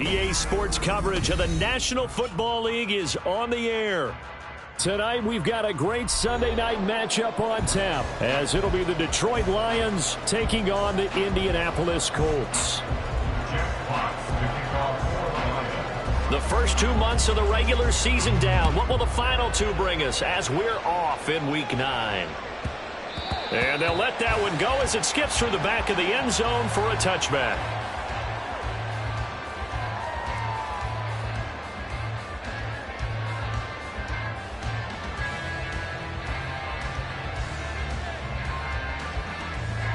EA Sports coverage of the National Football League is on the air. Tonight, we've got a great Sunday night matchup on tap, as it'll be the Detroit Lions taking on the Indianapolis Colts. The first 2 months of the regular season down. What will the final two bring us as we're off in Week 9? And they'll let that one go as it skips through the back of the end zone for a touchback.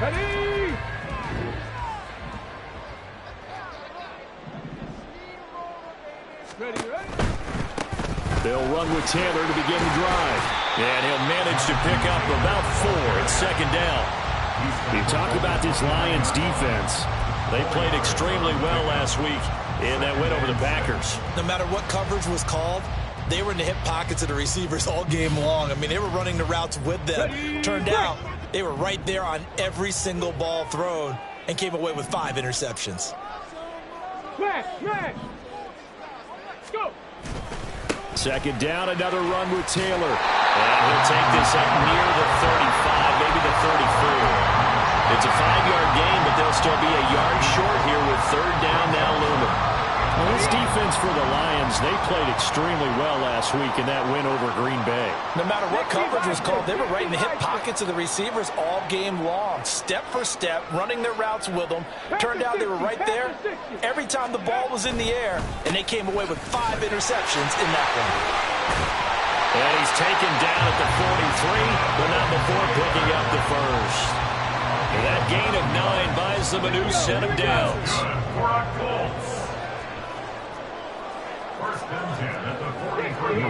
Ready? Ready. They'll run with Taylor to begin the drive. And he'll manage to pick up about 4 at second down. You talk about this Lions defense. They played extremely well last week in that win over the Packers. No matter what coverage was called, they were in the hip pockets of the receivers all game long. I mean, they were running the routes with them. Turned out, they were right there on every single ball thrown and came away with 5 interceptions. Smash! Go! Second down, another run with Taylor. And he'll take this up near the 35, maybe the 34. It's a 5-yard gain, but they'll still be a yard short here with third down now looming. Well, this defense for the Lions, they played extremely well last week in that win over Green Bay. No matter what coverage was called, they were right in the hip pockets of the receivers all game long. Step for step, running their routes with them. Turned out they were right there every time the ball was in the air, and they came away with 5 interceptions in that one. And he's taken down at the 43, but not before picking up the first. And that gain of 9 buys them a new set of downs.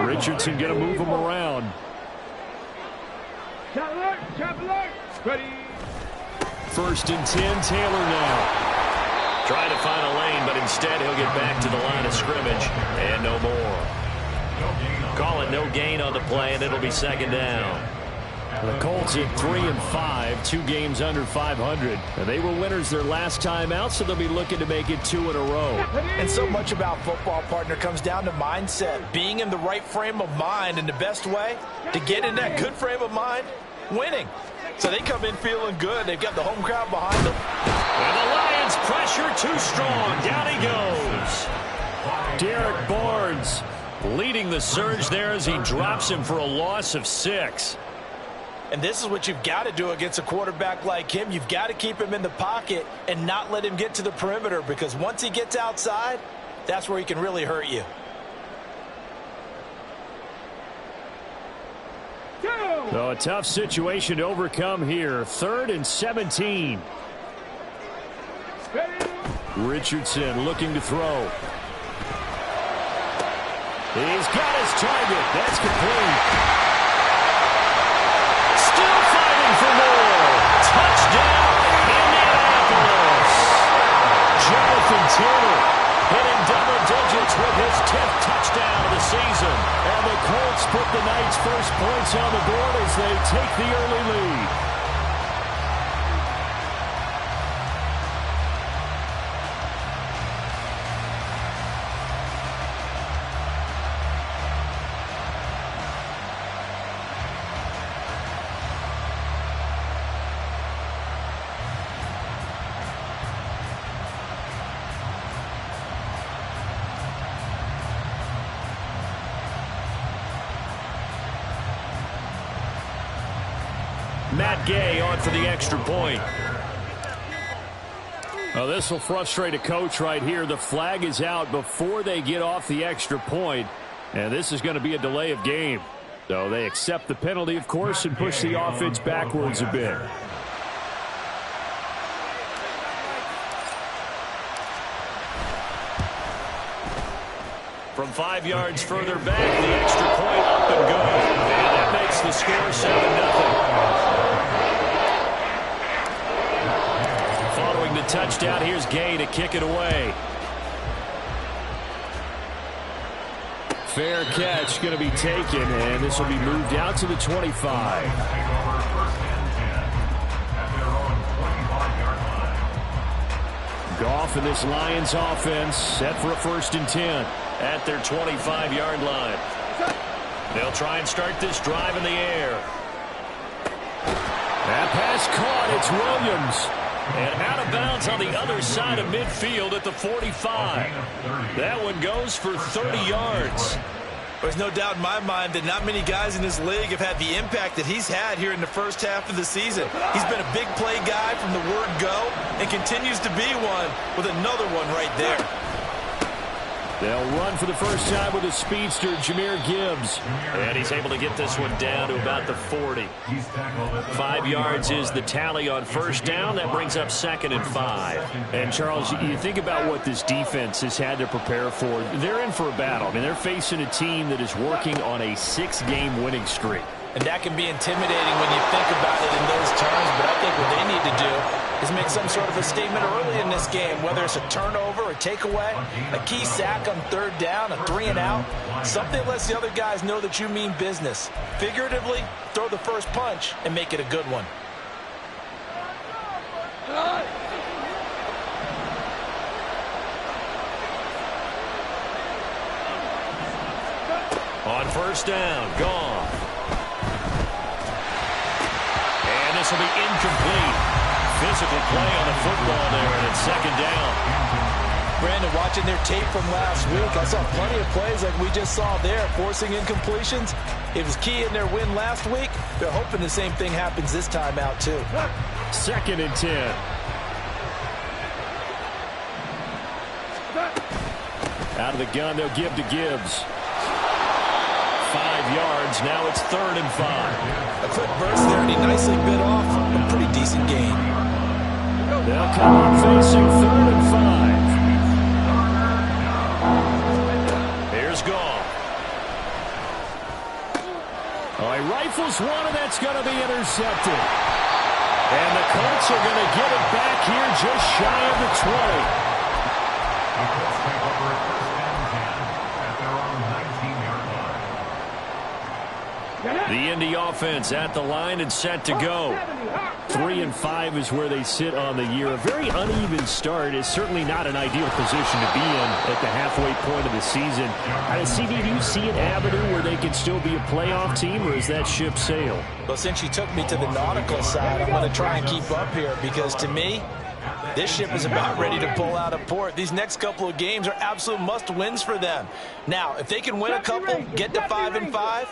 Richardson going to move him around. Chap alert! Ready? First and 10, Taylor now. Trying to find a lane, but instead he'll get back to the line of scrimmage. And no more. Call it no gain on the play, and it'll be second down. The Colts at 3-5, 2 games under 500. And they were winners their last time out, so they'll be looking to make it 2 in a row. And so much about football, partner, comes down to mindset. Being in the right frame of mind, and the best way to get in that good frame of mind, winning. So they come in feeling good. They've got the home crowd behind them. And the Lions pressure too strong. Down he goes. Derek Barnes leading the surge there as he drops him for a loss of 6. And this is what you've got to do against a quarterback like him. You've got to keep him in the pocket and not let him get to the perimeter, because once he gets outside, that's where he can really hurt you. So a tough situation to overcome here. 3rd and 17. Richardson looking to throw. He's got his target. That's complete. Still fighting for more. Touchdown, Indianapolis. Jonathan Taylor hitting double digits with his 10th touchdown of the season. And the Colts put the Knights' first points on the board as they take the early lead. Matt Gay on for the extra point. Well, this will frustrate a coach right here. The flag is out before they get off the extra point, and this is going to be a delay of game. So they accept the penalty, of course, and push the offense backwards a bit. From 5 yards further back, the extra point up and good. And that makes the score 7-0. Following the touchdown, here's Gay to kick it away. Fair catch going to be taken, and this will be moved out to the 25. Goff and this Lions offense set for a 1st and 10 at their 25-yard line. They'll try and start this drive in the air. That pass caught. It's Williams. And out of bounds on the other side of midfield at the 45. That one goes for 30 yards. There's no doubt in my mind that not many guys in this league have had the impact that he's had here in the first half of the season. He's been a big play guy from the word go and continues to be one with another one right there. They'll run for the first time with a speedster, Jahmyr Gibbs. And he's able to get this one down to about the 40. 5 yards is the tally on 1st down. That brings up 2nd and 5. And, Charles, you think about what this defense has had to prepare for. They're in for a battle. I mean, they're facing a team that is working on a 6-game winning streak. And that can be intimidating when you think about it in those terms, but I think what they need to do is make some sort of a statement early in this game, whether it's a turnover, a takeaway, a key sack on 3rd down, a 3-and-out, something that lets the other guys know that you mean business. Figuratively, throw the first punch and make it a good one. On 1st down, Goff. And this will be incomplete. Physical play on the football there, and it's 2nd down. Brandon, watching their tape from last week, I saw plenty of plays like we just saw there, forcing incompletions. It was key in their win last week. They're hoping the same thing happens this time out, too. 2nd and 10. Out of the gun, they'll give to Gibbs. 5 yards. Now it's 3rd and 5. A quick burst there, and he nicely bit off a pretty decent gain. They'll come up facing 3rd and 5. Here's Goff. Oh, he rifles one, and that's going to be intercepted. And the Colts are going to get it back here just shy of the 20. The Indy offense at the line and set to go. 3 and 5 is where they sit on the year. A very uneven start is certainly not an ideal position to be in at the halfway point of the season. CD, do you see an avenue where they can still be a playoff team, or is that ship sailed? Well, since you took me to the nautical side, I'm going to try and keep up here because, to me, this ship is about ready to pull out of port. These next couple of games are absolute must-wins for them. Now, if they can win a couple, get to 5 and 5,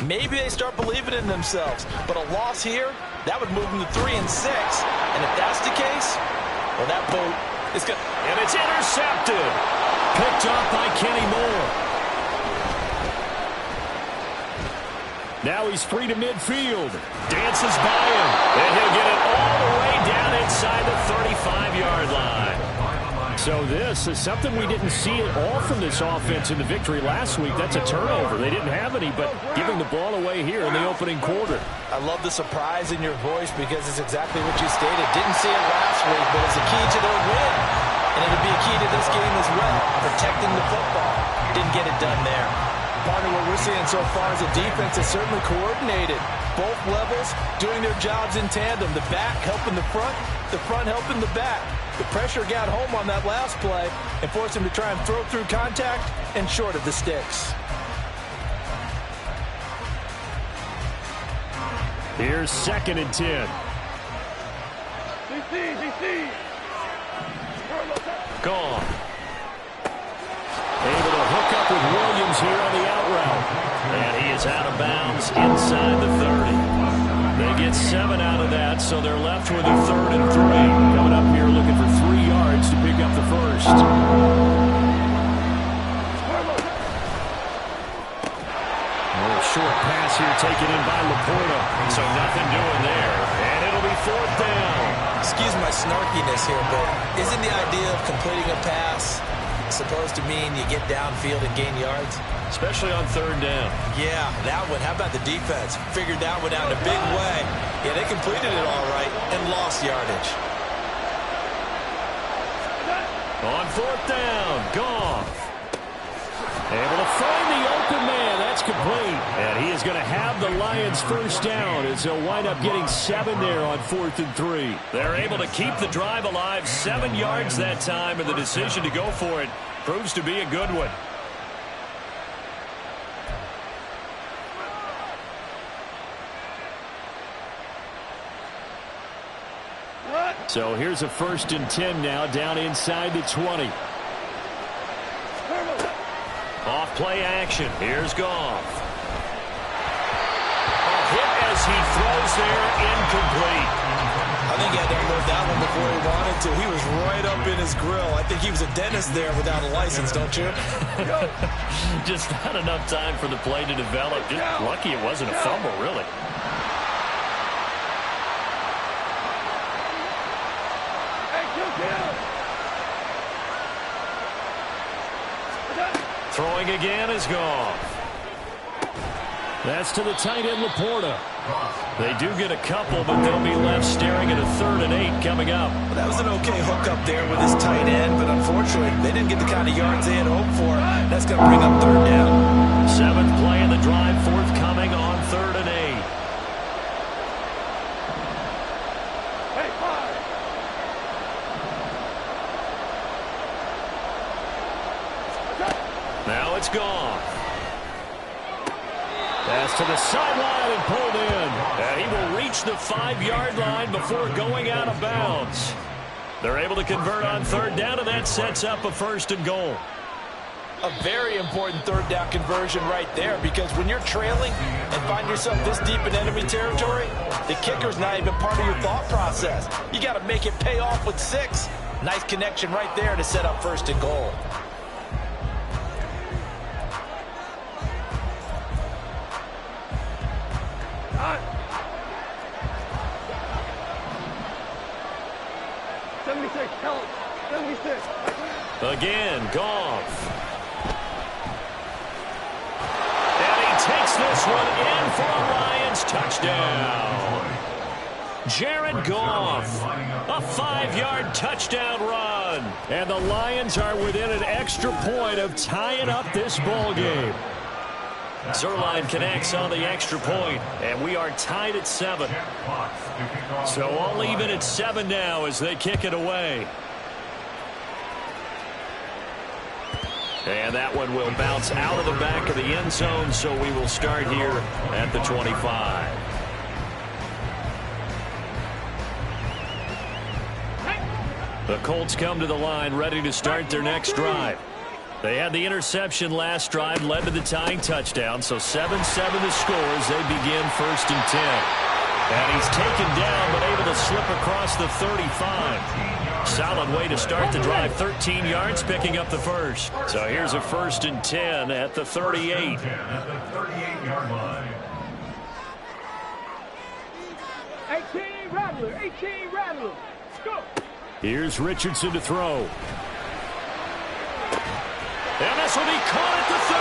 maybe they start believing in themselves. But a loss here, that would move them to 3 and 6. And if that's the case, well, that boat is good. And it's intercepted. Picked off by Kenny Moore. Now he's free to midfield. Dances by him. And he'll get it all the way down inside the 35-yard line. So this is something we didn't see at all from this offense in the victory last week. That's a turnover. They didn't have any, but giving the ball away here in the opening quarter. I love the surprise in your voice because it's exactly what you stated. Didn't see it last week, but it's a key to their win. And it'll be a key to this game as well, protecting the football. Didn't get it done there. Part of what we're seeing so far is a defense that's certainly coordinated. Both levels doing their jobs in tandem. The back helping the front helping the back. The pressure got home on that last play and forced him to try and throw through contact and short of the sticks. Here's 2nd and 10. Gone. Able to hook up with Williams here on the out route. And he is out of bounds inside the 30. They get 7 out of that, so they're left with a 3rd and 3. Coming up here looking for 3 yards to pick up the first. Short pass here taken in by Laporta. So nothing doing there. And it'll be 4th down. Excuse my snarkiness here, but isn't the idea of completing a pass supposed to mean you get downfield and gain yards? Especially on 3rd down. Yeah, that one. How about the defense? Figured that one out in a big way. Yeah, they completed it all right and lost yardage. On 4th down, Goff. Able to find the open man. That's That's complete. And he is going to have the Lions first down as they'll wind up getting 7 there on 4th and 3. They're able to keep the drive alive, 7 yards that time, and the decision to go for it proves to be a good one. So here's a 1st and 10 now, down inside the 20. Off play action. Here's Goff. A hit as he throws there, incomplete. I think he had to unload that one before he wanted to. He was right up in his grill. I think he was a dentist there without a license, don't you? Just not enough time for the play to develop. Just lucky it wasn't a fumble, really. Throwing again is Goff. That's to the tight end, Laporta. They do get a couple, but they'll be left staring at a 3rd and 8 coming up. Well, that was an okay hook up there with his tight end, but unfortunately, they didn't get the kind of yards they had hoped for. That's going to bring up 3rd down. 7th play in the drive, forthcoming on 3rd and 8. Now it's Goff. Pass to the sideline and pulled in. And he will reach the 5-yard line before going out of bounds. They're able to convert on 3rd down, and that sets up a 1st and goal. A very important 3rd down conversion right there, because when you're trailing and find yourself this deep in enemy territory, the kicker's not even part of your thought process. You got to make it pay off with 6. Nice connection right there to set up 1st and goal. Again, Goff. And he takes this one in for a Lions touchdown. Jared Goff, a 5-yard touchdown run. And the Lions are within an extra point of tying up this ball game. Zerline connects on the extra point, and we are tied at 7. So all even at 7 now as they kick it away. And that one will bounce out of the back of the end zone, so we will start here at the 25. The Colts come to the line ready to start their next drive. They had the interception last drive, led to the tying touchdown, so 7-7 the score as they begin 1st and 10. And he's taken down but able to slip across the 35. Solid way to start the drive, 13 yards, picking up the first. So here's a 1st and 10 at the 38. 18 Rattler, 18 Rattler. Go. Here's Richardson to throw. And this will be caught at the 30.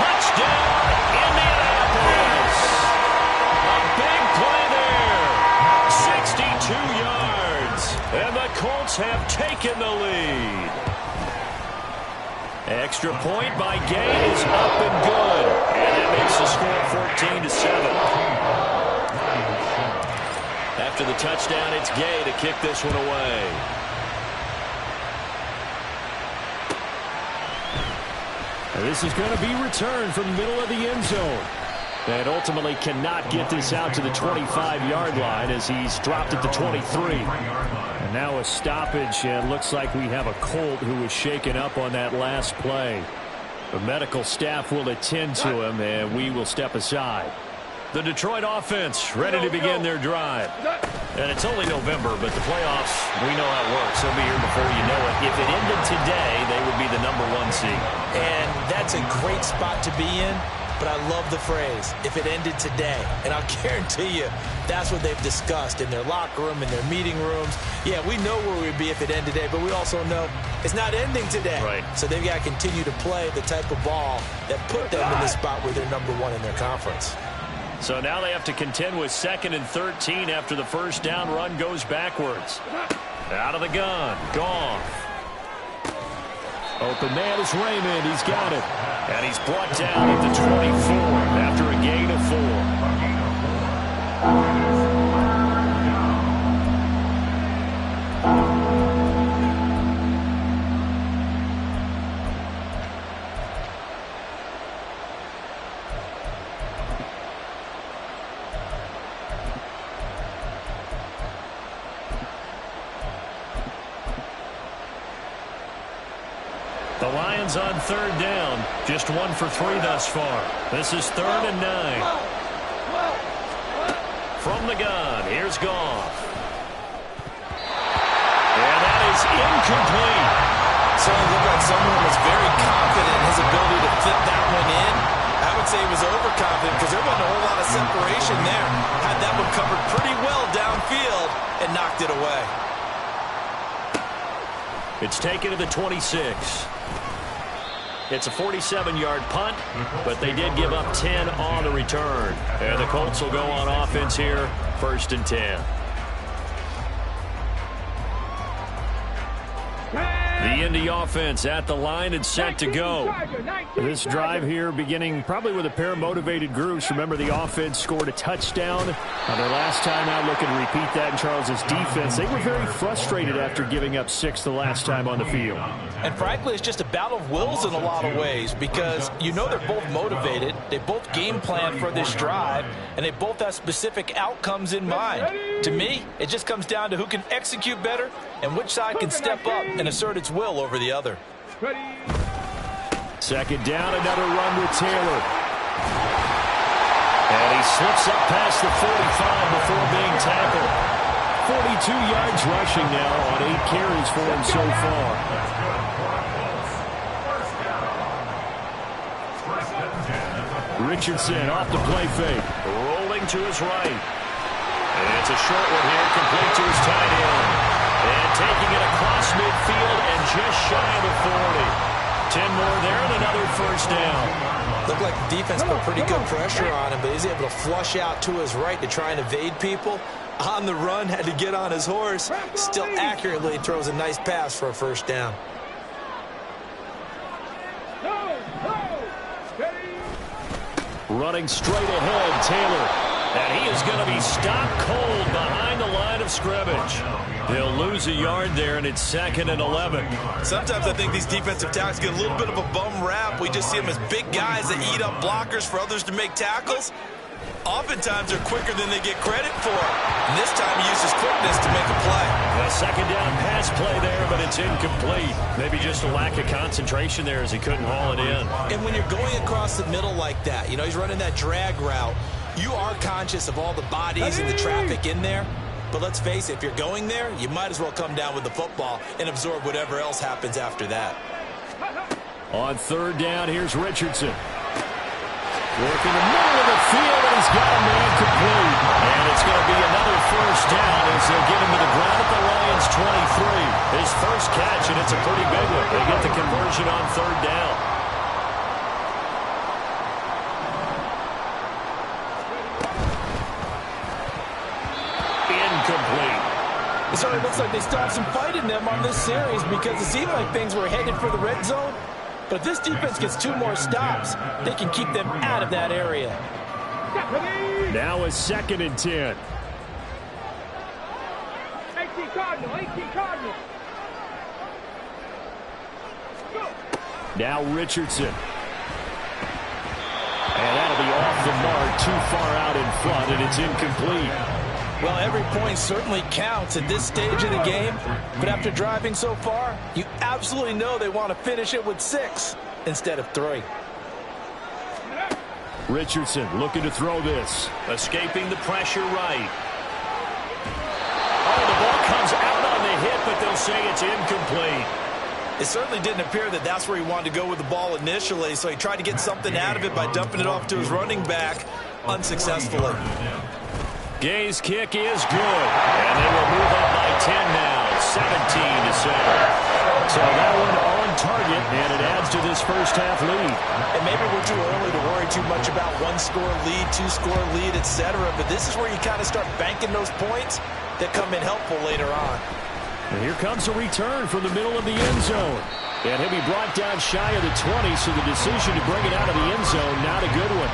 Touchdown, Indianapolis. A big play there. 62 yards. And the Colts have taken the lead. Extra point by Gay is up and good. And that makes the score 14-7. After the touchdown, it's Gay to kick this one away. And this is going to be returned from the middle of the end zone. And ultimately cannot get this out to the 25-yard line as he's dropped at the 23. And now a stoppage, and looks like we have a Colt who was shaken up on that last play. The medical staff will attend to him, and we will step aside. The Detroit offense ready to begin their drive. And it's only November, but the playoffs, we know how it works. They'll be here before you know it. If it ended today, they would be the #1 seed. And that's a great spot to be in, but I love the phrase, if it ended today. And I'll guarantee you, that's what they've discussed in their locker room, in their meeting rooms. Yeah, we know where we'd be if it ended today, but we also know it's not ending today. Right. So they've got to continue to play the type of ball that put them in the spot where they're #1 in their conference. So now they have to contend with 2nd and 13 after the first down run goes backwards. Out of the gun, Goff. Open man is Raymond. He's got it. And he's brought down at the 24 after a gain of 4. The Lions on 3rd down. Just 1 for 3 thus far. This is 3rd and 9. From the gun, here's Goff. And that is incomplete. So it looked like someone was very confident in his ability to fit that one in. I would say he was overconfident because there wasn't a whole lot of separation there. Had that one covered pretty well downfield and knocked it away. It's taken to the 26. It's a 47-yard punt, but they did give up 10 on the return. And the Colts will go on offense here, 1st and 10. The Indy offense at the line and set to go. This drive here beginning probably with a pair of motivated groups. Remember, the offense scored a touchdown on their last time out. Looking to repeat that in Charles's defense. They were very frustrated after giving up 6 the last time on the field. And frankly, it's just a battle of wills in a lot of ways because you know they're both motivated. They both game plan for this drive, and they both have specific outcomes in mind. To me, it just comes down to who can execute better and which side can step up and assert its will over the other. 2nd down, another run with Taylor. And he slips up past the 45 before being tackled. 42 yards rushing now on 8 carries for him so far. Richardson off the play fake. Rolling to his right. And it's a short one here, complete to his tight end. And taking it across midfield and just shy of the 40. 10 more there and another 1st down. Looked like the defense put pretty good pressure on him, but he's able to flush out to his right to try and evade people. On the run, had to get on his horse. Still accurately throws a nice pass for a 1st down. Running straight ahead, Taylor. And he is going to be stopped cold behind the line of scrimmage. He'll lose a yard there, and it's 2nd and 11. Sometimes I think these defensive tackles get a little bit of a bum rap. We just see them as big guys that eat up blockers for others to make tackles. Oftentimes they're quicker than they get credit for. And this time he used his quickness to make a play. A 2nd down pass play there, but it's incomplete. Maybe just a lack of concentration there as he couldn't haul it in. And when you're going across the middle like that, you know, he's running that drag route, you are conscious of all the bodies and the traffic in there. But let's face it, if you're going there, you might as well come down with the football and absorb whatever else happens after that. On 3rd down, here's Richardson. Working the middle of the field, and he's got a man complete. And it's going to be another 1st down as they'll get him to the ground at the Lions' 23. His first catch, and it's a pretty big one. They get the conversion on 3rd down. Incomplete. It certainly looks like they still have some fight in them on this series because it seemed like things were headed for the red zone. But if this defense gets 2 more stops, they can keep them out of that area. Now a 2nd and 10. 18 Cardinal, 18 Cardinal. Now Richardson. And that'll be off the mark, too far out in front, and it's incomplete. Well, every point certainly counts at this stage of the game. But after driving so far, you absolutely know they want to finish it with 6 instead of 3. Richardson looking to throw this. Escaping the pressure right. Oh, the ball comes out on the hit, but they'll say it's incomplete. It certainly didn't appear that that's where he wanted to go with the ball initially, so he tried to get something out of it by dumping it off to his running back unsuccessfully. Gay's kick is good, and they will move up by 10 now, 17-7. So that one on target, and it adds to this first half lead. And maybe we're too early to worry too much about 1-score lead, 2-score lead, etc. But this is where you kind of start banking those points that come in helpful later on. And here comes a return from the middle of the end zone. And he'll be brought down shy of the 20, so the decision to bring it out of the end zone, not a good one.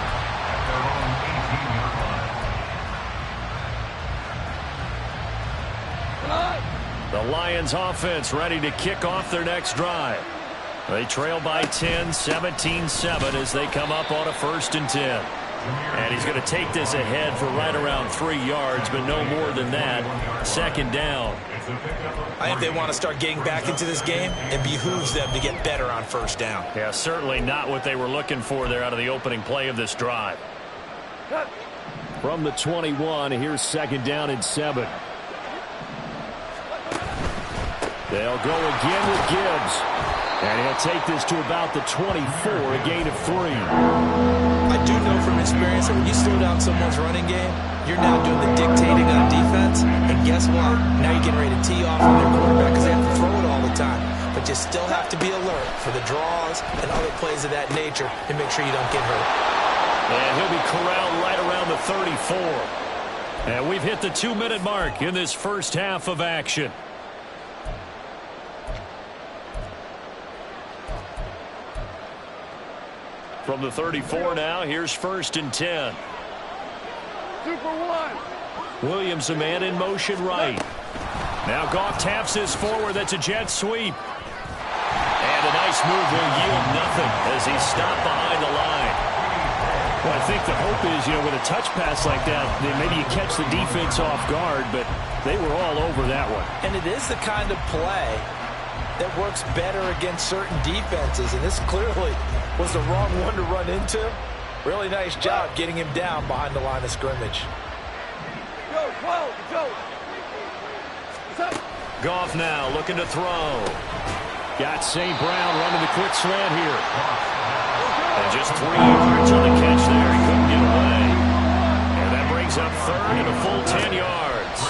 The Lions offense ready to kick off their next drive. They trail by 10, 17-7 as they come up on a 1st and 10. And he's going to take this ahead for right around 3 yards, but no more than that. 2nd down. I think they want to start getting back into this game. It behooves them to get better on 1st down. Yeah, certainly not what they were looking for there out of the opening play of this drive. From the 21, here's 2nd down and 7. They'll go again with Gibbs. And he'll take this to about the 24, a gain of 3. I do know from experience that when you slow down someone's running game, you're now doing the dictating on defense. And guess what? Now you're getting ready to tee off on their quarterback because they have to throw it all the time. But you still have to be alert for the draws and other plays of that nature and make sure you don't get hurt. And he'll be corralled right around the 34. And we've hit the 2-minute mark in this first half of action. From the 34 now, here's 1st and 10. Super 1. Williams, a man in motion right. Now Goff taps this forward. That's a jet sweep. And a nice move will yield nothing as he's stopped behind the line. Well, I think the hope is, with a touch pass like that, then maybe you catch the defense off guard, but they were all over that one. And it is the kind of play that works better against certain defenses, and this clearly was the wrong one to run into. Really nice job getting him down behind the line of scrimmage. Go, 12, go. Goff now looking to throw. Got St. Brown running the quick slant here. And just 3 yards on the catch there. He couldn't get away. And that brings up 3rd and a full 10 yards.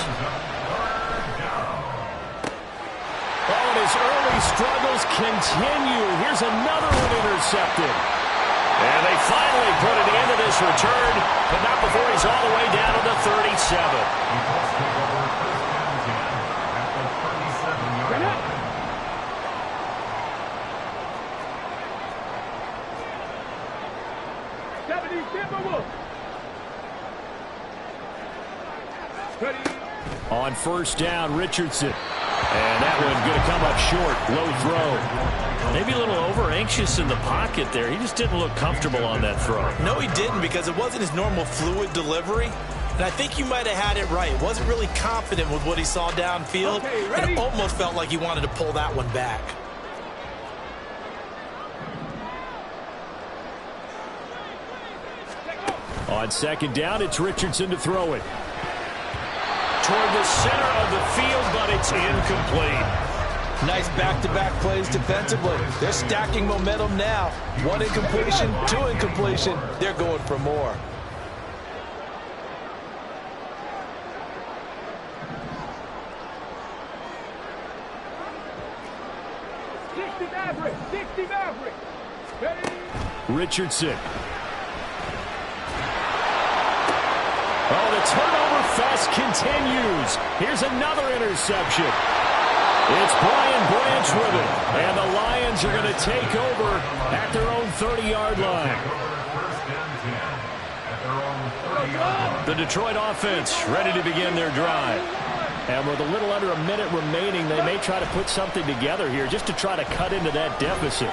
Oh, and his early struggles continue. Here's another one intercepted. And they finally put an end to this return, but not before he's all the way down to the 37. On 1st down, Richardson. And that one going to come up short. Low throw. Maybe a little over-anxious in the pocket there. He just didn't look comfortable on that throw. No, he didn't, because it wasn't his normal fluid delivery. And I think you might have had it right. Wasn't really confident with what he saw downfield. And it almost felt like he wanted to pull that one back. On 2nd down, it's Richardson to throw it. Toward the center of the field, but it's incomplete. Nice back-to-back plays defensively. They're stacking momentum now. 1 incompletion, 2 incompletion. They're going for more. Richardson. Oh, the turnover fest continues. Here's another interception. It's Brian Branch with it. And the Lions are going to take over at their own 30-yard line. The Detroit offense ready to begin their drive. And with a little under a minute remaining, they may try to put something together here just to try to cut into that deficit.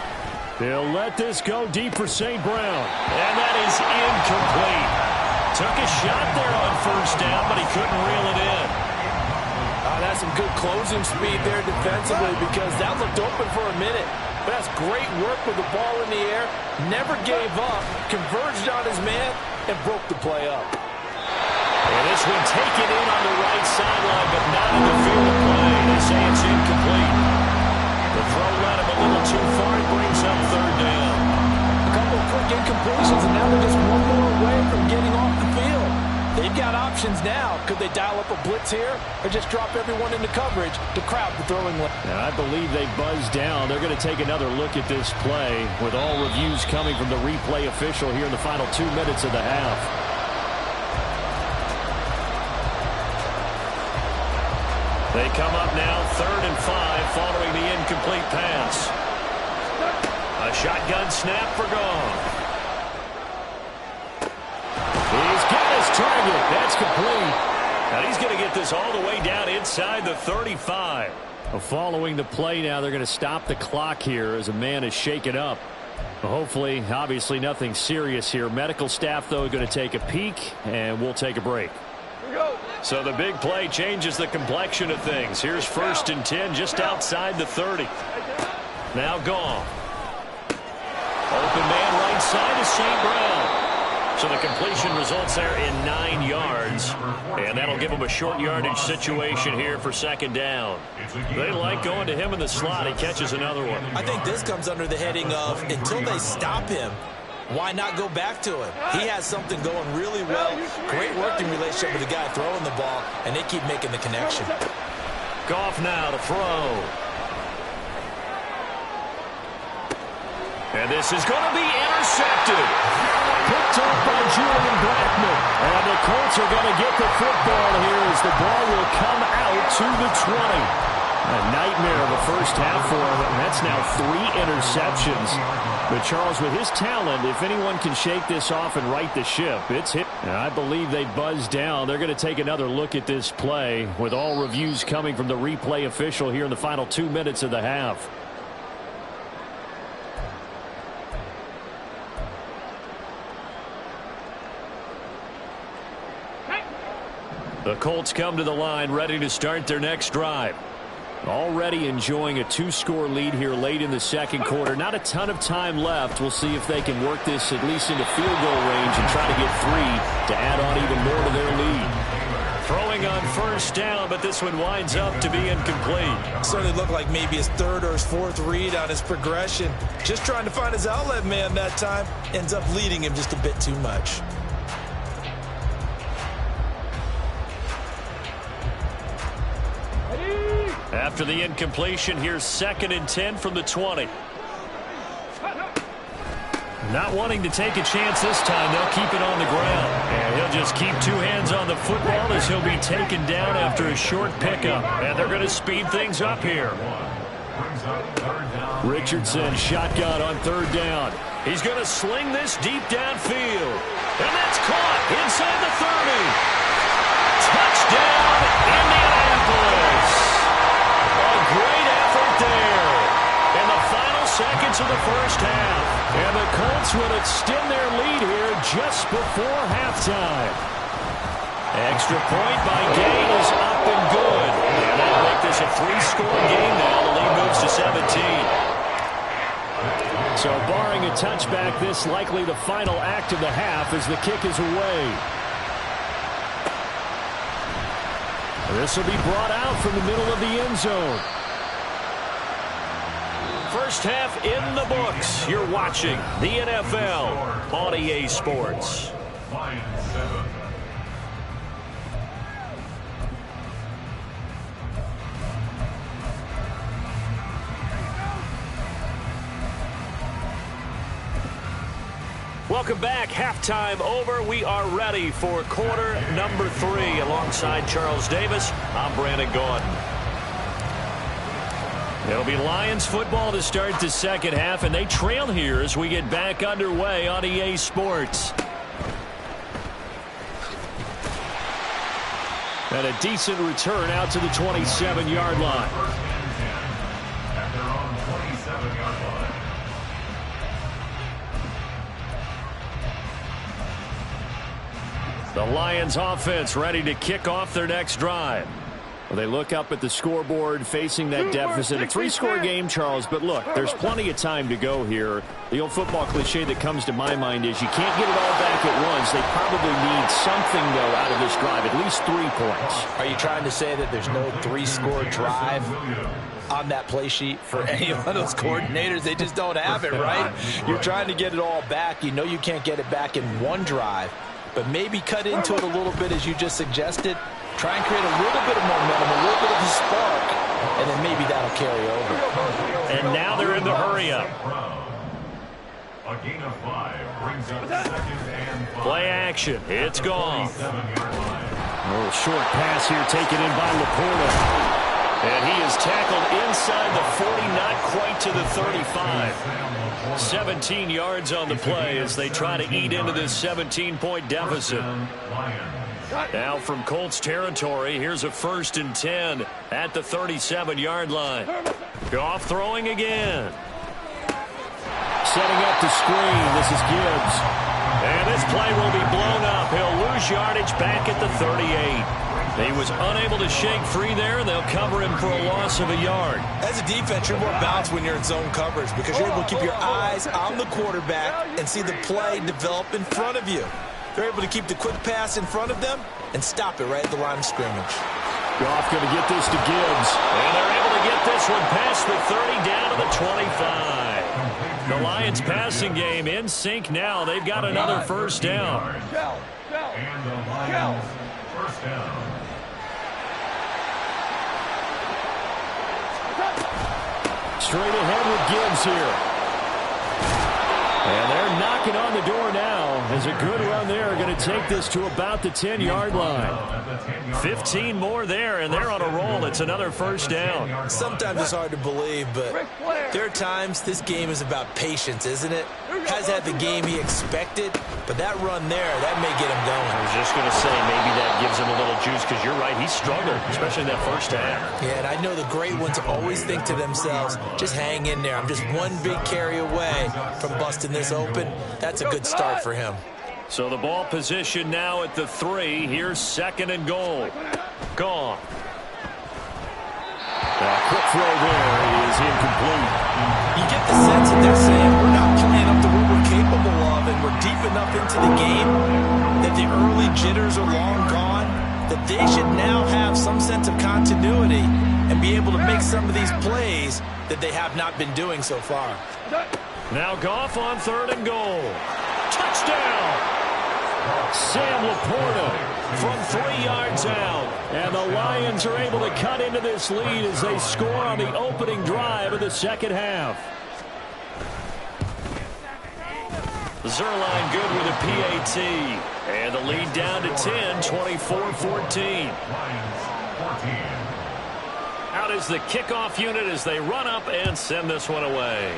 They'll let this go deep for St. Brown. And that is incomplete. Took a shot there on 1st down, but he couldn't reel it in. That's some good closing speed there defensively, because that looked open for a minute. But that's great work with the ball in the air. Never gave up, converged on his man, and broke the play up. And this one taken in on the right sideline, but not in the field of play. They say it's incomplete. The throw led him a little too far. It brings up 3rd down. A couple of quick incompletions, and now they're just one more away from getting off the field. They've got options now. Could they dial up a blitz here or just drop everyone into coverage to crowd the throwing lane? And I believe they buzzed down. They're going to take another look at this play with all reviews coming from the replay official here in the final 2 minutes of the half. They come up now 3rd and 5 following the incomplete pass. A shotgun snap for Goff. He's got his target. That's complete. And he's going to get this all the way down inside the 35. Following the play now, they're going to stop the clock here as a man is shaken up. Hopefully, obviously nothing serious here. Medical staff, though, going to take a peek, and we'll take a break. So the big play changes the complexion of things. Here's 1st and 10 just outside the 30. Now Goff. Open man right side is St. Brown. So the completion results there in 9 yards. And that'll give him a short yardage situation here for 2nd down. They like going to him in the slot. He catches another one. I think this comes under the heading of until they stop him, why not go back to him? He has something going really well. Great working relationship with the guy throwing the ball, and they keep making the connection. Goff now to throw. And this is going to be intercepted. Picked up by Julian Blackman. And the Colts are going to get the football here as the ball will come out to the 20. A nightmare of a first half for him, and that's now 3 interceptions. But Charles, with his talent, if anyone can shake this off and right the ship, it's him. And I believe they buzzed down. They're going to take another look at this play with all reviews coming from the replay official here in the final 2 minutes of the half. The Colts come to the line ready to start their next drive. Already enjoying a 2-score lead here late in the 2nd quarter. Not a ton of time left. We'll see if they can work this at least into field goal range and try to get 3 to add on even more to their lead. Throwing on 1st down, but this one winds up to be incomplete. Certainly looked like maybe his 3rd or his 4th read on his progression. Just trying to find his outlet man that time. Ends up leading him just a bit too much. After the incompletion, here's 2nd and 10 from the 20. Not wanting to take a chance this time, they'll keep it on the ground. And he'll just keep 2 hands on the football as he'll be taken down after a short pickup. And they're going to speed things up here. Richardson shotgun on 3rd down. He's going to sling this deep downfield. And that's caught inside the 30. Touchdown, Indianapolis. Great effort there in the final seconds of the first half. And the Colts will extend their lead here just before halftime. Extra point by Gay is up and good. And that'll make this a 3-score game now. The lead moves to 17. So barring a touchback, this likely the final act of the half as the kick is away. This will be brought out from the middle of the end zone. First half in the books. You're watching the NFL on EA Sports. Welcome back. Halftime over. We are ready for quarter number 3. Alongside Charles Davis, I'm Brandon Gordon. It'll be Lions football to start the second half, and they trail here as we get back underway on EA Sports. And a decent return out to the 27-yard line. The Lions offense ready to kick off their next drive. Well, they look up at the scoreboard facing that deficit. A 3-score game, Charles, but look, there's plenty of time to go here. The old football cliche that comes to my mind is you can't get it all back at once. They probably need something, though, out of this drive, at least 3 points. Are you trying to say that there's no 3-score drive on that play sheet for any of those coordinators? They just don't have it, right? You're trying to get it all back. You know you can't get it back in one drive, but maybe cut into it a little bit as you just suggested. Try and create a little bit of momentum, a little bit of a spark, and then maybe that'll carry over. And now they're in the hurry-up. A gain of 5 brings up 2nd and 5. Play action. It's gone. A little short pass here taken in by Laporta. And he is tackled inside the 40, not quite to the 35. 17 yards on the play as they try to eat into this 17-point deficit. Now from Colts territory, here's a 1st and 10 at the 37-yard line. Goff throwing again. Setting up the screen. This is Gibbs. And this play will be blown up. He'll lose yardage back at the 38. He was unable to shake free there, and they'll cover him for a loss of a yard. As a defense, you're more balanced when you're in zone coverage because you're able to keep your eyes on the quarterback and see the play develop in front of you. They're able to keep the quick pass in front of them and stop it right at the line of scrimmage. Goff going to get this to Gibbs. And they're able to get this one past the 30 down to the 25. The Lions passing game in sync now. They've got another 1st down. And the Lions 1st down. Straight ahead with Gibbs here. And they're knocking on the door now as a good run there going to take this to about the 10-yard line. 15 more there, and they're on a roll. It's another 1st down. Sometimes it's hard to believe, but there are times this game is about patience, isn't it? Has had the game he expected, but that run there, that may get him going. I was just going to say maybe that gives him a little juice because you're right, he struggled, especially in that 1st half. Yeah, and I know the great ones always think to themselves, just hang in there. I'm just one big carry away from busting this open. That's a good start for him. So the ball position now at the 3. Here's 2nd and goal. Gone. Quick throw there is incomplete. You get the sense that they're saying we're not playing up to what we're capable of, and we're deep enough into the game that the early jitters are long gone, that they should now have some sense of continuity and be able to make some of these plays that they have not been doing so far. Now Goff on 3rd and goal. Touchdown! Sam Laporta from 3 yards out. And the Lions are able to cut into this lead as they score on the opening drive of the 2nd half. Zerline good with a PAT. And the lead down to 10, 24-14. Out is the kickoff unit as they run up and send this one away.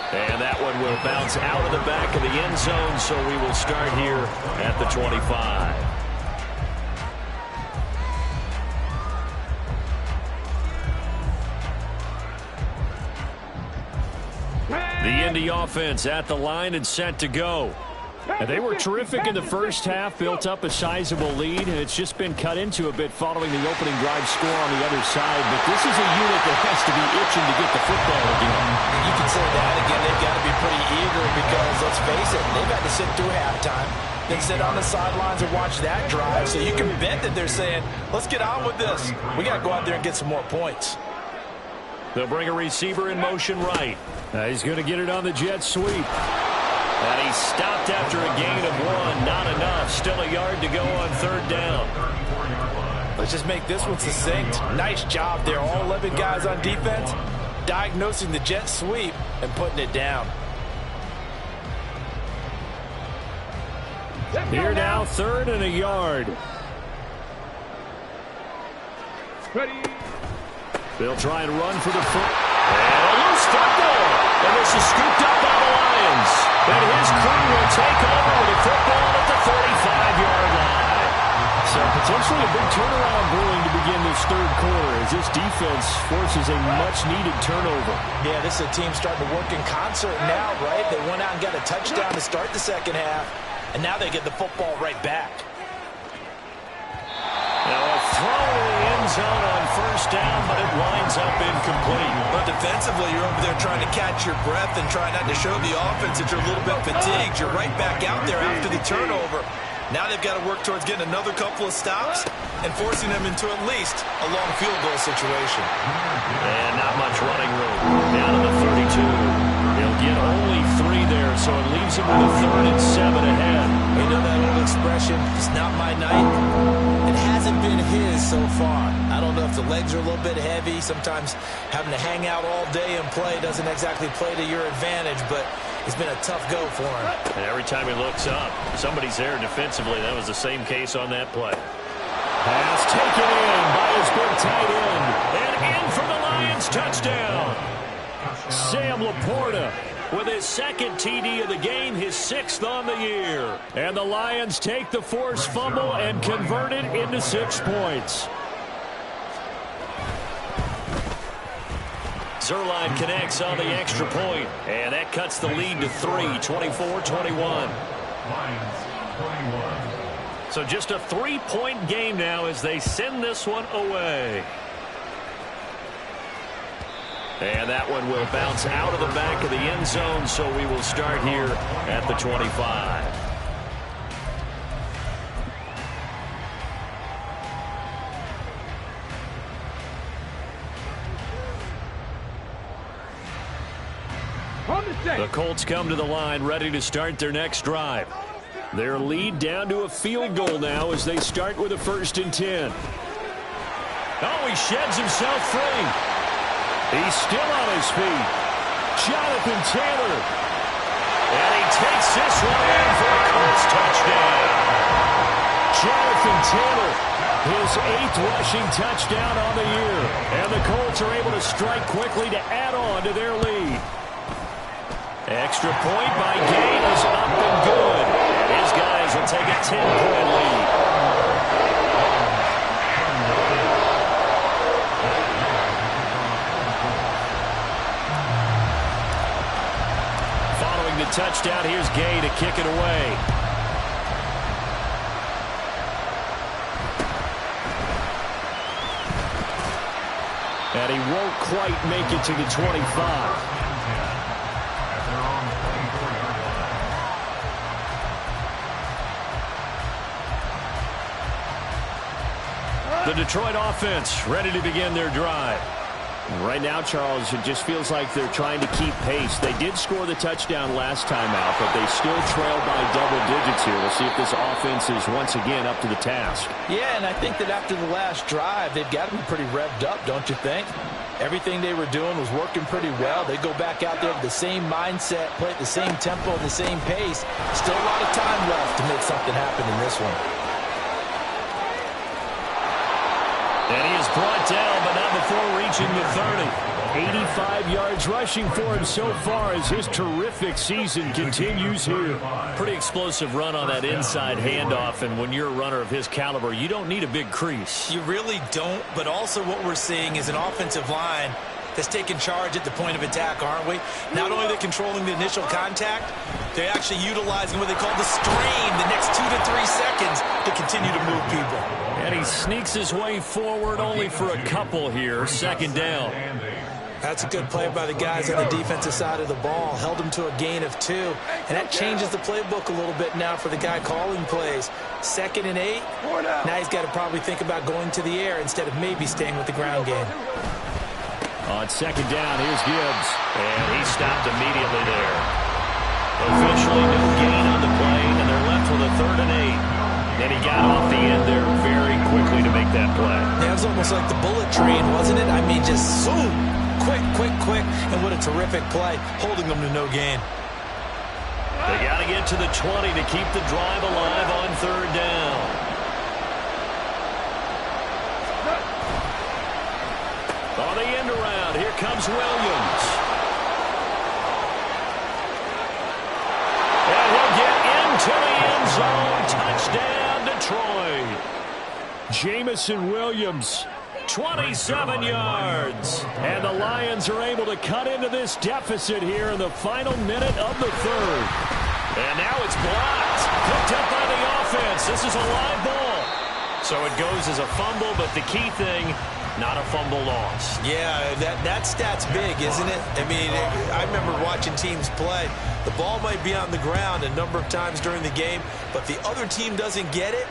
And that one will bounce out of the back of the end zone, so we will start here at the 25. The Indy offense at the line and set to go. And they were terrific in the 1st half, built up a sizable lead, and it's just been cut into a bit following the opening drive score on the other side. But this is a unit that has to be itching to get the football again. You can say that again. They've got to be pretty eager because, let's face it, they've had to sit through halftime, then sit on the sidelines and watch that drive. So you can bet that they're saying, let's get on with this. We got to go out there and get some more points. They'll bring a receiver in motion right. He's going to get it on the jet sweep. And he stopped after a gain of 1. Not enough. Still a yard to go on 3rd down. Let's just make this one succinct. Nice job there. All 11 guys on defense diagnosing the jet sweep and putting it down. Here now, 3rd and a yard. Ready. They'll try and run for the foot. And a loose football. And this is scooped up by the Lions. And his crew will take over with a football at the 35-yard line. So potentially a big turnaround brewing to begin this 3rd quarter as this defense forces a much-needed turnover. Yeah, this is a team starting to work in concert now, right? They went out and got a touchdown to start the 2nd half, and now they get the football right back. Now a throw in the end zone on 1st down, but it winds up incomplete. But defensively, you're over there trying to catch your breath and try not to show the offense that you're a little bit fatigued. You're right back out there after the turnover. Now they've got to work towards getting another couple of stops and forcing them into at least a long field goal situation. And not much running room. Down to the 32. They'll get only 3 there, so it leaves them with a 3rd and 7 ahead. You know that old expression, it's not my night? It hasn't been his so far. I don't know if the legs are a little bit heavy. Sometimes having to hang out all day and play doesn't exactly play to your advantage, but it's been a tough go for him. And every time he looks up, somebody's there defensively. That was the same case on that play. Pass taken in by his big tight end. And in for the Lions touchdown. Sam Laporta with his second TD of the game, his 6th on the year. And the Lions take the forced fumble and convert it into 6 points. Zerline connects on the extra point, and that cuts the lead to 3, 24-21. So just a 3-point game now as they send this one away. And that one will bounce out of the back of the end zone, so we will start here at the 25. The Colts come to the line ready to start their next drive. Their lead down to a field goal now as they start with a 1st and 10. Oh, he sheds himself free. He's still on his feet. Jonathan Taylor. And he takes this one in for a Colts touchdown. Jonathan Taylor, his 8th rushing touchdown on the year. And the Colts are able to strike quickly to add on to their lead. Extra point by Gay is up and good. And his guys will take a 10-point lead. Following the touchdown, here's Gay to kick it away. And he won't quite make it to the 25. The Detroit offense ready to begin their drive. Right now, Charles, it just feels like they're trying to keep pace. They did score the touchdown last time out, but they still trail by double digits here. We'll see if this offense is once again up to the task. Yeah, and I think that after the last drive, they've got to be pretty revved up, don't you think? Everything they were doing was working pretty well. They go back out there with the same mindset, play at the same tempo, the same pace. Still a lot of time left to make something happen in this one. And he is brought down, but not before reaching the 30. 85 yards rushing for him so far as his terrific season continues here. Pretty explosive run on that inside handoff, and when you're a runner of his caliber, you don't need a big crease. You really don't, but also what we're seeing is an offensive line that's taking charge at the point of attack, aren't we? Not only are they controlling the initial contact, they're actually utilizing what they call the strain the next 2 to 3 seconds to continue to move people. And he sneaks his way forward only for a couple here. 2nd down. That's a good play by the guys on the defensive side of the ball. Held him to a gain of 2. And that changes the playbook a little bit now for the guy calling plays. 2nd and 8. Now he's got to probably think about going to the air instead of maybe staying with the ground game. On 2nd down, here's Gibbs. And he stopped immediately there. Officially no gain on the play, and they're left with a 3rd and 8. And he got off the end there very quickly to make that play. That was almost like the bullet train, wasn't it? I mean, just zoom. Quick. And what a terrific play, holding them to no gain. They got to get to the 20 to keep the drive alive on 3rd down. On the end around, here comes Williams. And he'll get into the end zone. Touchdown, Detroit. Jamison Williams, 27 yards. And the Lions are able to cut into this deficit here in the final minute of the 3rd. And now it's blocked. Picked up by the offense. This is a live ball. So it goes as a fumble, but the key thing, not a fumble loss. Yeah, that stat's big, isn't it? I mean, I remember watching teams play. The ball might be on the ground a number of times during the game, but the other team doesn't get it.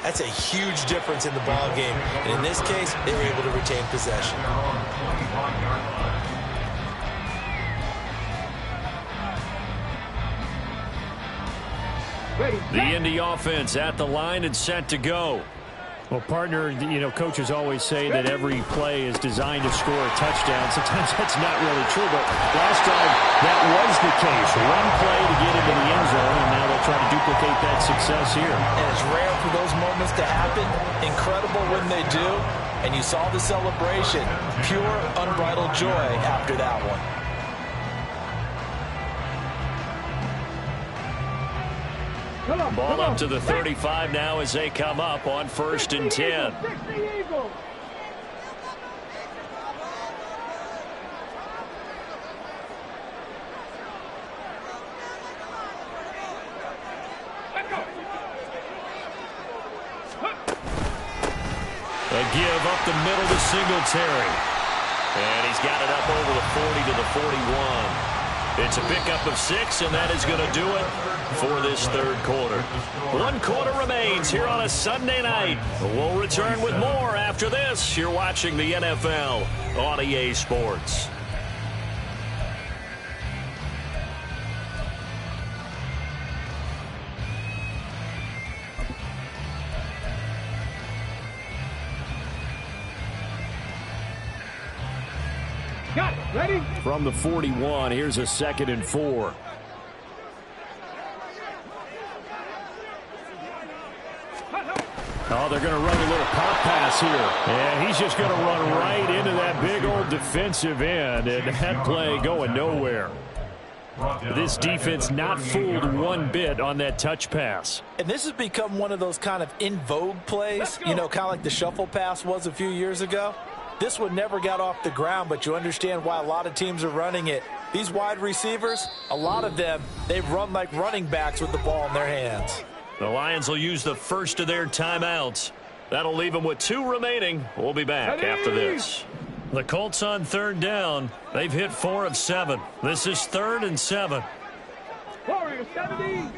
That's a huge difference in the ball game. And in this case, they were able to retain possession. The Indy offense at the line and set to go. Well, partner, coaches always say that every play is designed to score a touchdown. Sometimes that's not really true, but last drive, that was the case. One play to get into the end zone, and now the they'll try to duplicate that success here. And it's rare for those moments to happen. Incredible when they do. And you saw the celebration. Pure, unbridled joy after that one. Ball up to the 35 now as they come up on 1st and 10. A give up the middle to Singletary. And he's got it up over the 40 to the 41. It's a pickup of 6, and that is going to do it for this third quarter. 1 quarter remains here on a Sunday night. We'll return with more after this. You're watching the NFL on EA Sports. Got it. Ready? From the 41, here's a 2nd and 4. Oh, they're going to run a little pop pass here. And he's just going to run right into that big old defensive end. And that play going nowhere. This defense not fooled one bit on that touch pass. And this has become one of those kind of in vogue plays, you know, kind of like the shuffle pass was a few years ago. This one never got off the ground, but you understand why a lot of teams are running it. These wide receivers, a lot of them, they run like running backs with the ball in their hands. The Lions will use the first of their timeouts. That'll leave them with 2 remaining. We'll be back after this. The Colts on 3rd down. They've hit 4 of 7. This is 3rd and 7. Warriors 70.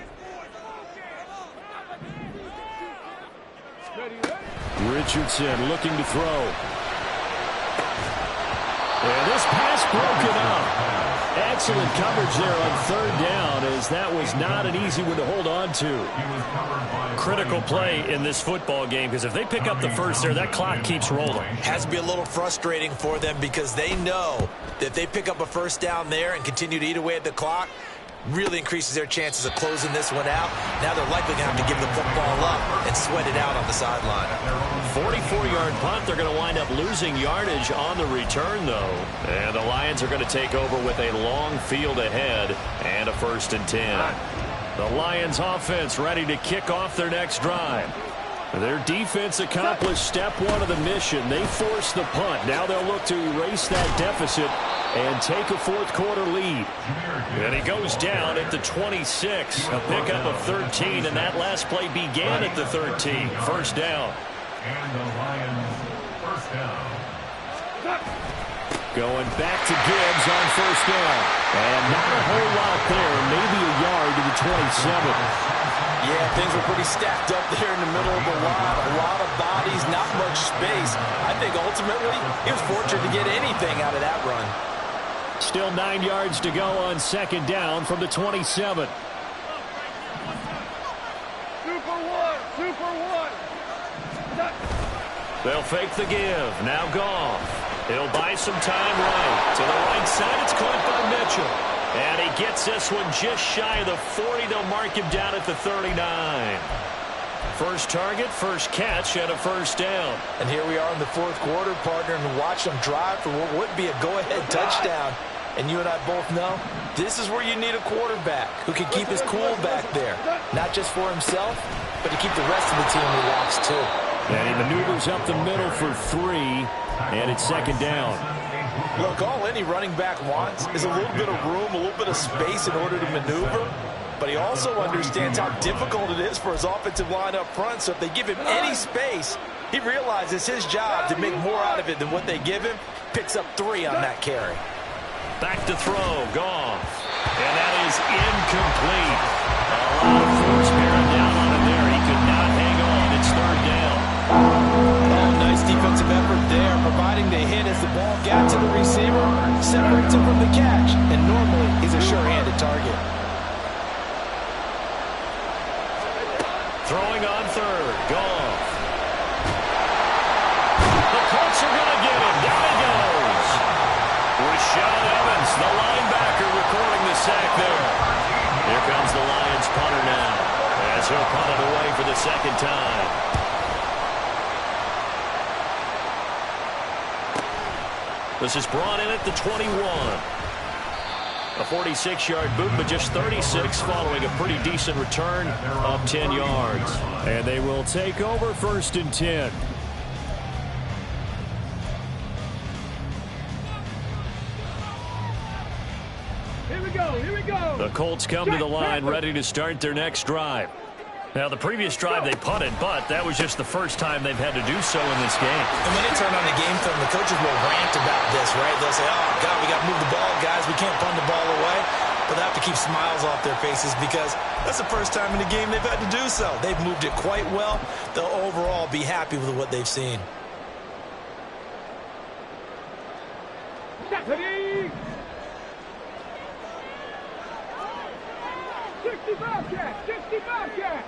Richardson looking to throw. And this pass broken up. Excellent coverage there on 3rd down, as that was not an easy one to hold on to. Critical play in this football game, because if they pick up the first there, that clock keeps rolling. Has to be a little frustrating for them because they know that if they pick up a first down there and continue to eat away at the clock, really increases their chances of closing this one out. Now they're likely going to have to give the football up and sweat it out on the sideline. 44-yard punt. They're going to wind up losing yardage on the return, though. And the Lions are going to take over with a long field ahead and a 1st and 10. The Lions offense ready to kick off their next drive. Their defense accomplished step 1 of the mission. They forced the punt. Now they'll look to erase that deficit and take a 4th quarter lead. And he goes down at the 26. A pickup of 13, and that last play began at the 13. 1st down. And the Lions, 1st down. Going back to Gibbs on 1st down. And not a whole lot there. Maybe a yard to the 27. Yeah, things were pretty stacked up there in the middle of the line. A lot of bodies, not much space. I think ultimately he was fortunate to get anything out of that run. Still 9 yards to go on 2nd down from the 27. Super one. They'll fake the give. Now Goff. He'll buy some time right. To the right side, it's caught by Mitchell. And he gets this one just shy of the 40. They'll mark him down at the 39. First target, first catch, and a 1st down. And here we are in the 4th quarter, partner, and watch them drive for what would be a go-ahead touchdown. And you and I both know this is where you need a quarterback who can keep his cool back there. Not just for himself, but to keep the rest of the team relaxed too. And he maneuvers up the middle for 3, and it's 2nd down. Look, all any running back wants is a little bit of room, a little bit of space in order to maneuver. But he also understands how difficult it is for his offensive line up front. So if they give him any space, he realizes his job to make more out of it than what they give him. Picks up 3 on that carry. Back to throw, Goff. And that is incomplete. A lot of force bearing down on him there. He could not hang on. It's 3rd down. Oh, nice defensive effort there, providing the hit as the ball got to the receiver, separates him from the catch, and normally he's a sure-handed target. Throwing on 3rd, Goff. The Colts are going to get him. Down he goes. Rashaan Evans, the linebacker, recording the sack there. Here comes the Lions punter now. he'll punt it away for the second time. This is brought in at the 21. A 46-yard boot, but just 36 following a pretty decent return of 10 yards. And they will take over 1st and 10. Here we go, here we go. The Colts come to the line ready to start their next drive. Now, the previous drive they punted, but that was just the first time they've had to do so in this game. And when they turn on the game film, the coaches will rant about this, right? They'll say, oh, God, we got to move the ball, guys. We can't punt the ball away. But they have to keep smiles off their faces because that's the first time in the game they've had to do so. They've moved it quite well. They'll overall be happy with what they've seen. Ready? 65 cat, 65 cat.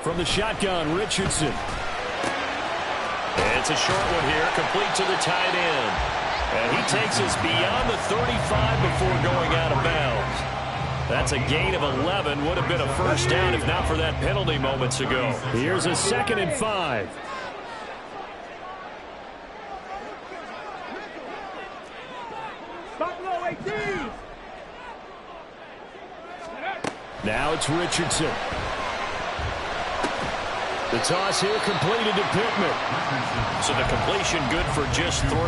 From the shotgun, Richardson. It's a short one here, complete to the tight end. And he takes us beyond the 35 before going out of bounds. That's a gain of 11. Would have been a first down if not for that penalty moments ago. Here's a 2nd and 5. Buffalo 18. Now it's Richardson. The toss here completed to Pittman. So the completion good for just 3.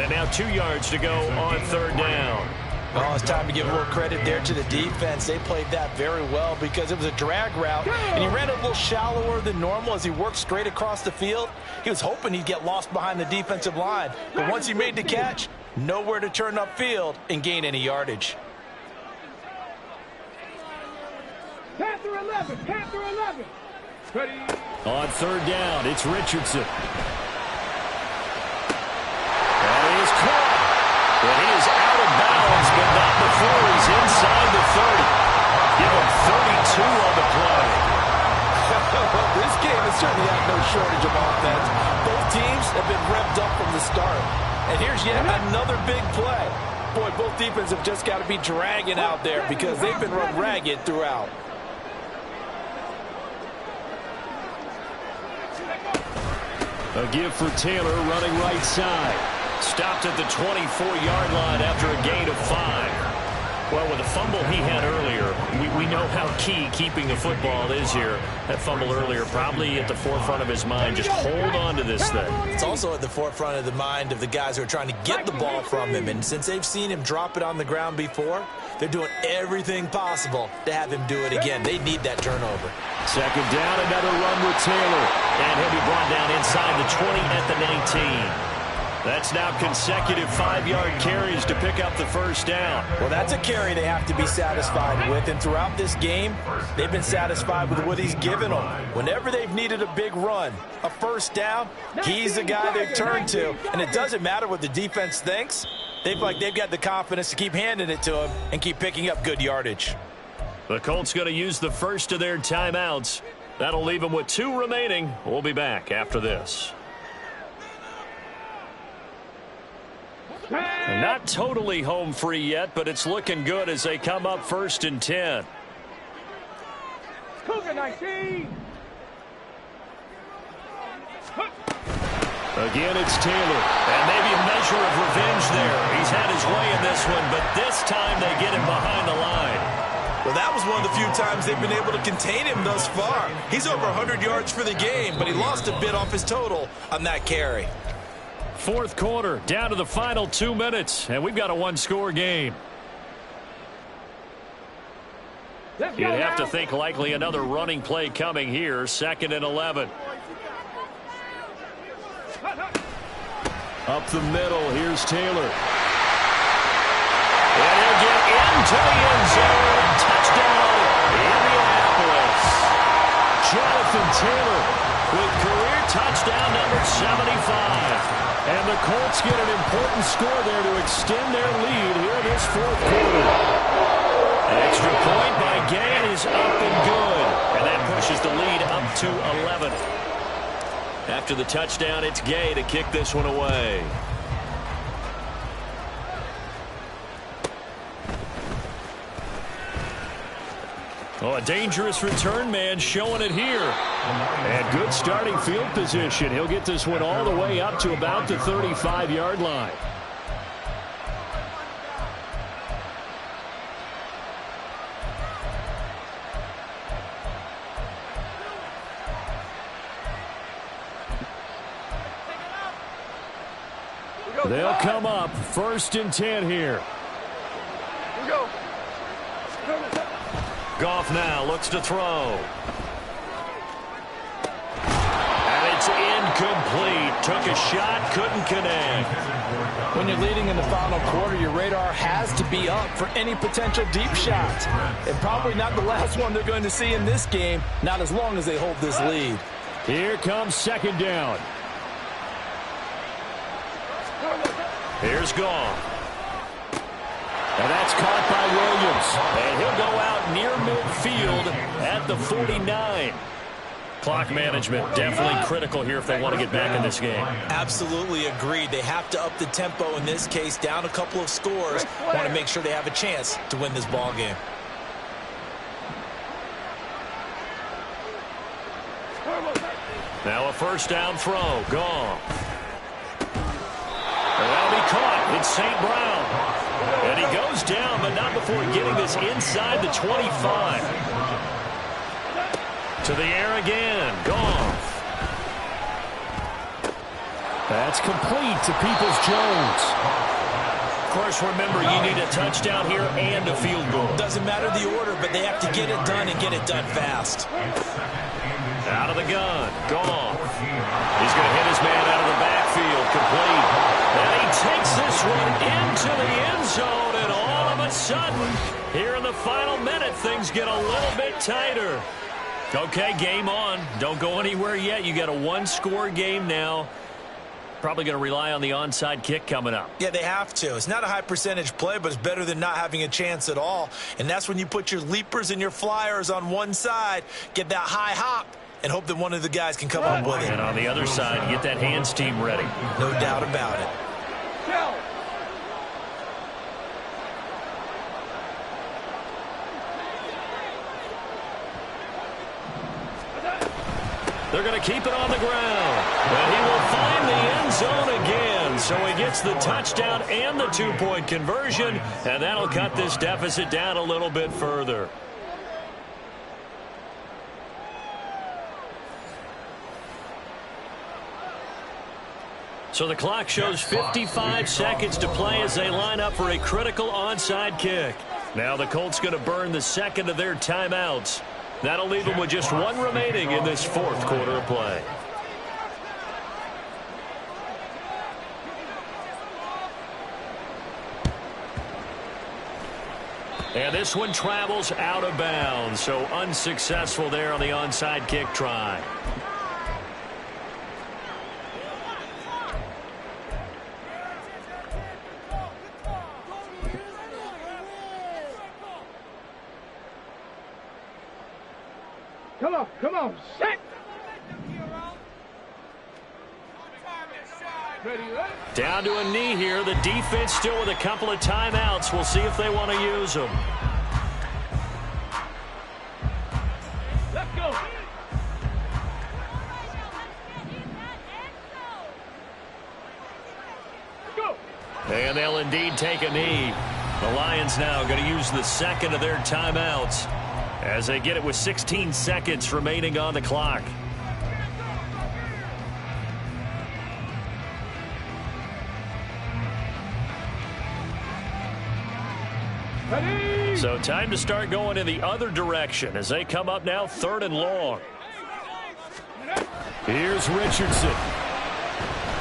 And now 2 yards to go on 3rd down. Well, it's time to give a little credit there to the defense. They played that very well because it was a drag route, and he ran a little shallower than normal as he worked straight across the field. He was hoping he'd get lost behind the defensive line, but once he made the catch, nowhere to turn upfield and gain any yardage. Panther 11, Panther 11. Ready? On 3rd down, it's Richardson. And he is caught. And he is out of bounds, but not before he's inside the 30. Give him 32 on the play. This game has certainly had no shortage of offense. Both teams have been revved up from the start. And here's yet another big play. Boy, both defenses have just got to be dragging out there because they've been run ragged throughout. A give for Taylor running right side. Stopped at the 24-yard line after a gain of 5. Well, with the fumble he had earlier, we know how key keeping the football is here. That fumble earlier probably at the forefront of his mind. Just hold on to this thing. It's also at the forefront of the mind of the guys who are trying to get the ball from him. And since they've seen him drop it on the ground before, they're doing everything possible to have him do it again. They need that turnover. 2nd down, another run with Taylor. And he'll be brought down inside the 20 at the 19. That's now consecutive 5-yard carries to pick up the first down. Well, that's a carry they have to be satisfied with. And throughout this game, they've been satisfied with what he's given them. Whenever they've needed a big run, a first down, he's the guy they've turned to. And it doesn't matter what the defense thinks. They've got the confidence to keep handing it to him and keep picking up good yardage. The Colts going to use the first of their timeouts. That'll leave them with 2 remaining. We'll be back after this. And not totally home free yet, but it's looking good as they come up 1st and 10. Cougar 19. Again, it's Taylor. And maybe a measure of revenge there. He's had his way in this one, but this time they get him behind the line. Well, that was one of the few times they've been able to contain him thus far. He's over 100 yards for the game, but he lost a bit off his total on that carry. 4th quarter, down to the final 2 minutes, and we've got a 1-score game. You'd have to think likely another running play coming here, 2nd and 11. Up the middle, here's Taylor. And he'll get into the end zone. Touchdown, Indianapolis. Jonathan Taylor with career touchdown number 75. And the Colts get an important score there to extend their lead here in this 4th quarter. An extra point by Gay is up and good. And that pushes the lead up to 11. After the touchdown, it's Gay to kick this one away. Oh, a dangerous return man showing it here. And good starting field position. He'll get this one all the way up to about the 35-yard line. They'll come up 1st and 10 here. Goff now looks to throw. And it's incomplete. Took a shot, couldn't connect. When you're leading in the final quarter, your radar has to be up for any potential deep shots. And probably not the last one they're going to see in this game, not as long as they hold this lead. Here comes 2nd down. Here's Goff. And that's caught by Williams. And he'll go out near midfield at the 49. Clock management definitely critical here if they want to get back in this game. Absolutely agreed. They have to up the tempo in this case, down a couple of scores. Want to make sure they have a chance to win this ball game. Now a 1st down throw. Goff. And that'll be caught. It's St. Brown. And he goes down, but not before getting this inside the 25. To the air again. Goff. That's complete to Peoples-Jones. Of course, remember, you need a touchdown here and a field goal. Doesn't matter the order, but they have to get it done and get it done fast. Out of the gun. Goff. He's going to hit his man out of the backfield. Complete. And he takes this one into the end zone, and all of a sudden, here in the final minute, things get a little bit tighter. Okay, game on. Don't go anywhere yet. You got a 1-score game now. Probably going to rely on the onside kick coming up. Yeah, they have to. It's not a high percentage play, but it's better than not having a chance at all. And that's when you put your leapers and your flyers on one side, get that high hop, and hope that one of the guys can come up with it. And on the other side, get that hands team ready. No doubt about it. They're going to keep it on the ground. And he will find the end zone again. So he gets the touchdown and the 2-point conversion. And that'll cut this deficit down a little bit further. So the clock shows 55 seconds to play as they line up for a critical onside kick. Now the Colts going to burn the second of their timeouts. That'll leave them with just one remaining in this 4th quarter of play. And this one travels out of bounds, so unsuccessful there on the onside kick try. Come on, set. Down to a knee here. The defense still with a couple of timeouts. We'll see if they want to use them. Let's go. Go. And they'll indeed take a knee. The Lions now going to use the second of their timeouts as they get it with 16 seconds remaining on the clock. So time to start going in the other direction as they come up now 3rd and long. Here's Richardson.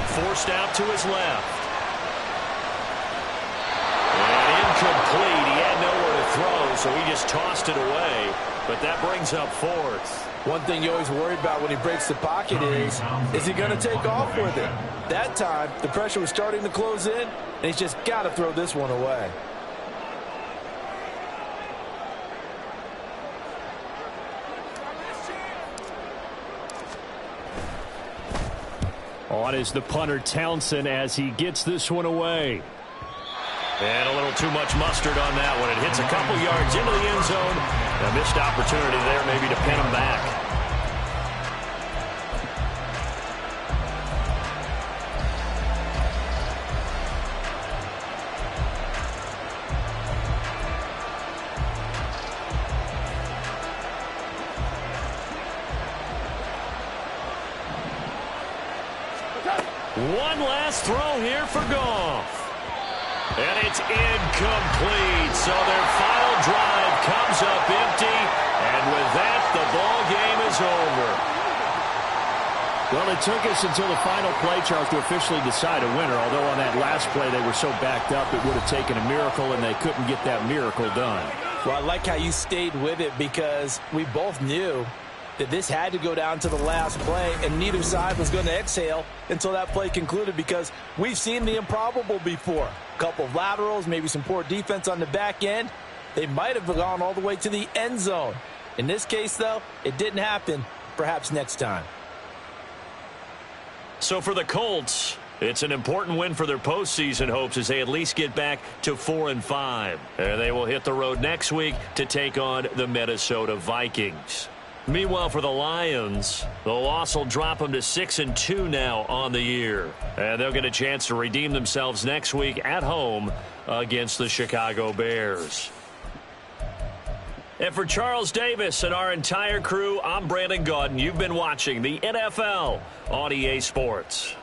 Forced out to his left. And incomplete. He had nowhere to throw, so he just tossed it away. But that brings up 4th. One thing you always worry about when he breaks the pocket is he going to take off with it? That time, the pressure was starting to close in, and he's just got to throw this one away. On is the punter, Townsend, as he gets this one away. And a little too much mustard on that one. It hits a couple yards into the end zone, A missed opportunity there maybe to pin them back. One last throw here for Goff. And it's incomplete. So their final drive comes up empty. And with that, the ball game is over. Well, it took us until the final play, Charles, to officially decide a winner. Although on that last play they were so backed up, it would have taken a miracle, and they couldn't get that miracle done. Well, I like how you stayed with it because we both knew that this had to go down to the last play, and neither side was going to exhale until that play concluded because we've seen the improbable before. A couple of laterals, maybe some poor defense on the back end. They might have gone all the way to the end zone. In this case, though, it didn't happen. Perhaps next time. So for the Colts, it's an important win for their postseason hopes as they at least get back to 4-5. And they will hit the road next week to take on the Minnesota Vikings. Meanwhile, for the Lions, the loss will drop them to 6-2 now on the year. And they'll get a chance to redeem themselves next week at home against the Chicago Bears. And for Charles Davis and our entire crew, I'm Brandon Gaudin. You've been watching the NFL on EA Sports.